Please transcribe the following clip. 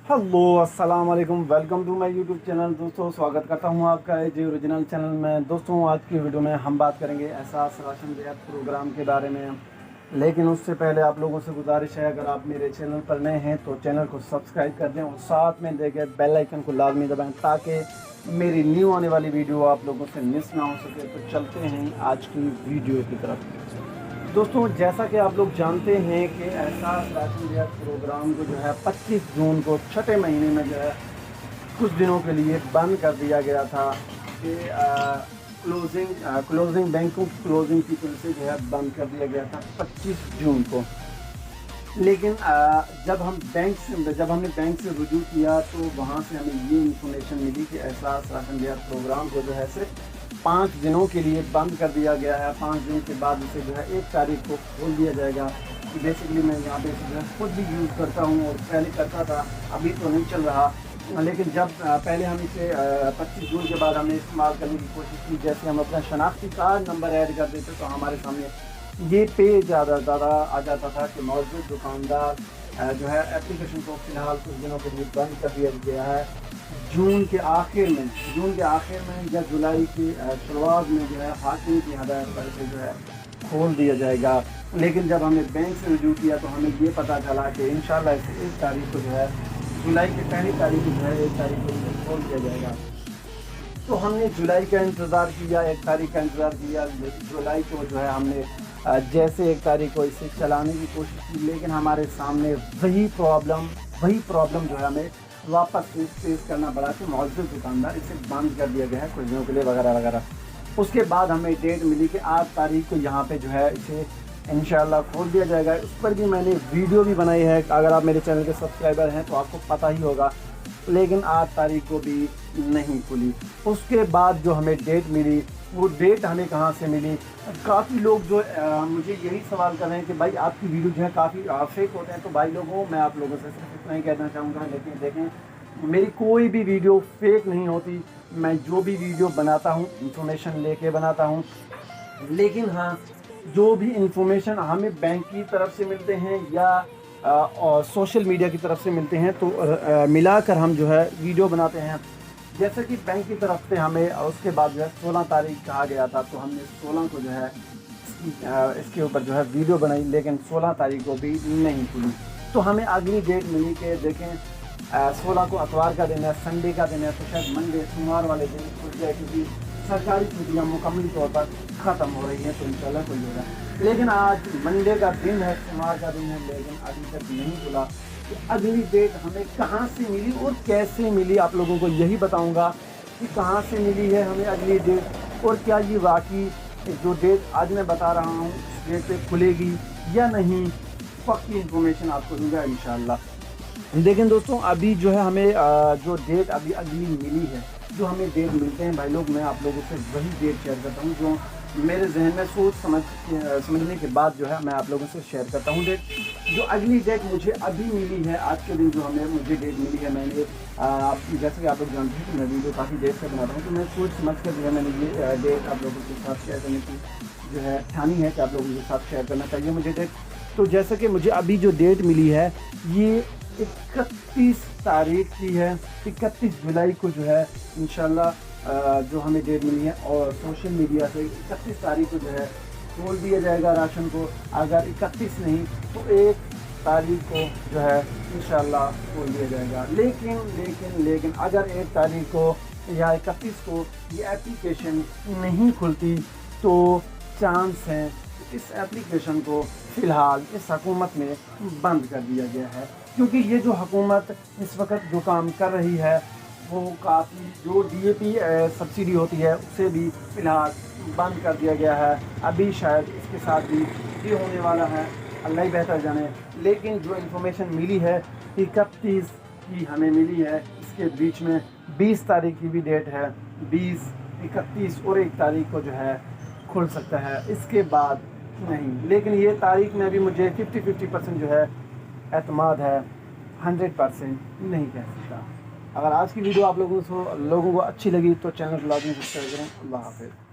Hello अस्सलाम वालेकुम, welcome to my YouTube channel. दोस्तों स्वागत करता हूं आपका जी ओरिजिनल चैनल में। दोस्तों आज की वीडियो में हम बात करेंगे एहसास राशन रियायत प्रोग्राम के बारे में। लेकिन उससे पहले आप लोगों से गुजारिश है, अगर आप मेरे चैनल पर नए हैं तो चैनल को सब्सक्राइब कर दें और साथ में देखे बेल आइकन को लाजमी दबाएं ताकि मेरी न्यू आने वाली वीडियो आप लोगों से मिस ना हो सके। तो चलते हैं आज की वीडियो की तरफ। दोस्तों जैसा कि आप लोग जानते हैं कि एहसास राशन रियायत प्रोग्राम को जो है 25 जून को छठे महीने में जो है कुछ दिनों के लिए बंद कर दिया गया था कि क्लोजिंग बैंकों की क्लोजिंग की वजह से जो है बंद कर दिया गया था 25 जून को। लेकिन जब हमने बैंक से रुजू किया तो वहाँ से हमें ये इंफॉर्मेशन मिली कि एहसास राशन रियायत प्रोग्राम को जो है सिर्फ 5 दिनों के लिए बंद कर दिया गया है। 5 दिन के बाद इसे जो है 1 तारीख को खोल दिया जाएगा। बेसिकली मैं यहाँ पे जो है खुद भी यूज़ करता हूँ और पहले करता था, अभी तो नहीं चल रहा। लेकिन जब पहले हम इसे 25 जून के बाद हमने इस्तेमाल करने की कोशिश की, जैसे हम अपना शनाख्ती कार्ड नंबर ऐड कर देते तो हमारे सामने ये पेज ज़्यादा आ जाता था कि मौजूद दुकानदार जो है एप्लीकेशन को फ़िलहाल कुछ दिनों के लिए बंद कर दिया गया है। जून के आखिर में या जुलाई की शुरुआत में जो है हाकिम की हदायत पर से जो है खोल दिया जाएगा। लेकिन जब हमने बैंक से रुजू किया तो हमें ये पता चला कि इंशाल्लाह इसे 1 तारीख को जो है जुलाई की पहली तारीख को जो है 1 तारीख को इसे खोल दिया जाएगा। तो हमने जुलाई का इंतज़ार किया, 1 तारीख का इंतज़ार किया। जुलाई को जो है हमने जैसे 1 तारीख को इसे चलाने की कोशिश की, लेकिन हमारे सामने वही प्रॉब्लम जो है हमें वापस फेस करना पड़ा कि मौजूद दुकानदार इसे बंद कर दिया गया है कुछ दिनों के लिए वगैरह वगैरह। उसके बाद हमें डेट मिली कि 8 तारीख को यहाँ पे जो है इसे इंशाल्लाह खोल दिया जाएगा। उस पर भी मैंने वीडियो भी बनाई है, अगर आप मेरे चैनल के सब्सक्राइबर हैं तो आपको पता ही होगा। लेकिन 8 तारीख को भी नहीं खुली। उसके बाद जो हमें डेट मिली, वो डेट हमें कहाँ से मिली? काफ़ी लोग जो मुझे यही सवाल कर रहे हैं कि भाई आपकी वीडियो जो है काफ़ी फेक होते हैं। तो भाई लोगों, मैं आप लोगों से सिर्फ इतना ही कहना चाहूँगा, लेकिन देखें मेरी कोई भी वीडियो फेक नहीं होती। मैं जो भी वीडियो बनाता हूँ इंफॉर्मेशन लेके बनाता हूँ। लेकिन हाँ, जो भी इंफॉर्मेशन हमें बैंक की तरफ से मिलते हैं या और सोशल मीडिया की तरफ से मिलते हैं तो मिलाकर हम जो है वीडियो बनाते हैं। जैसे कि बैंक की तरफ से हमें उसके बाद जो है 16 तारीख कहा गया था, तो हमने 16 को जो है इसके ऊपर जो है वीडियो बनाई, लेकिन 16 तारीख को भी नहीं खुली। तो हमें अगली डेट मिली कि देखें 16 को अतवार का दिन है, संडे का दिन है, तो शायद मंडे सोमवार वाले दिन खुल जाए, क्योंकि सरकारी छुट्टियाँ मुकम्मल तौर पर ख़त्म हो रही हैं, तो इंशाल्लाह खुल जाएगा। लेकिन आज मंडे का दिन है, सोमवार का दिन है, लेकिन अभी तक नहीं खुला। तो अगली डेट हमें कहाँ से मिली और कैसे मिली, आप लोगों को यही बताऊंगा कि कहाँ से मिली है हमें अगली डेट, और क्या ये वाकई जो डेट आज मैं बता रहा हूँ इस डेट पे खुलेगी या नहीं। पक्की इन्फॉर्मेशन आपको दूंगा इंशाल्लाह। लेकिन दोस्तों अभी जो है हमें जो डेट अभी अगली मिली है, जो हमें डेट मिलते हैं भाई लोग, मैं आप लोगों से वही डेट शेयर करता हूँ जो मेरे जहन में सोच समझने के बाद जो है मैं आप लोगों से शेयर करता हूँ डेट। जो अगली डेट मुझे अभी मिली है, आज के दिन जो मुझे डेट मिली है, मैंने जैसे कि आप लोग जानते हैं कि मैं वीडियो काफ़ी देर से बनाता हूँ, तो मैं सोच समझ कर जो है मैंने ये डेट आप लोगों के साथ शेयर करने की जो है ठानी है कि आप लोगों के साथ शेयर करना चाहिए मुझे डेट। तो जैसे कि मुझे अभी जो डेट मिली है ये 31 तारीख की है। 31 जुलाई को जो है इंशाल्लाह जो हमें डेट मिली है, और सोशल मीडिया से 31 तारीख को जो है खोल दिया जाएगा राशन को। अगर 31 नहीं तो 1 तारीख को जो है इंशाल्लाह खोल दिया जाएगा। लेकिन अगर 1 तारीख को या 31 को ये एप्लीकेशन नहीं खुलती तो चांस है इस एप्लीकेशन को फ़िलहाल इस हुकूमत में बंद कर दिया गया है, क्योंकि ये जो हुकूमत इस वक्त जो काम कर रही है वो काफ़ी जो DAP सब्सिडी होती है उसे भी फ़िलहाल बंद कर दिया गया है। अभी शायद इसके साथ भी ये होने वाला है, अल्लाह ही बेहतर जाने। लेकिन जो इन्फॉर्मेशन मिली है 31 की हमें मिली है, इसके बीच में 20 तारीख की भी डेट है। 20, 31 और 1 तारीख को जो है खुल सकता है, इसके बाद नहीं। लेकिन ये तारीख में भी मुझे 50% जो है एतमाद है, 100% नहीं कह सकता। अगर आज की वीडियो आप लोगों को अच्छी लगी तो चैनल को लाजमी सब्सक्राइब करें। अल्लाह हाफ़िज़।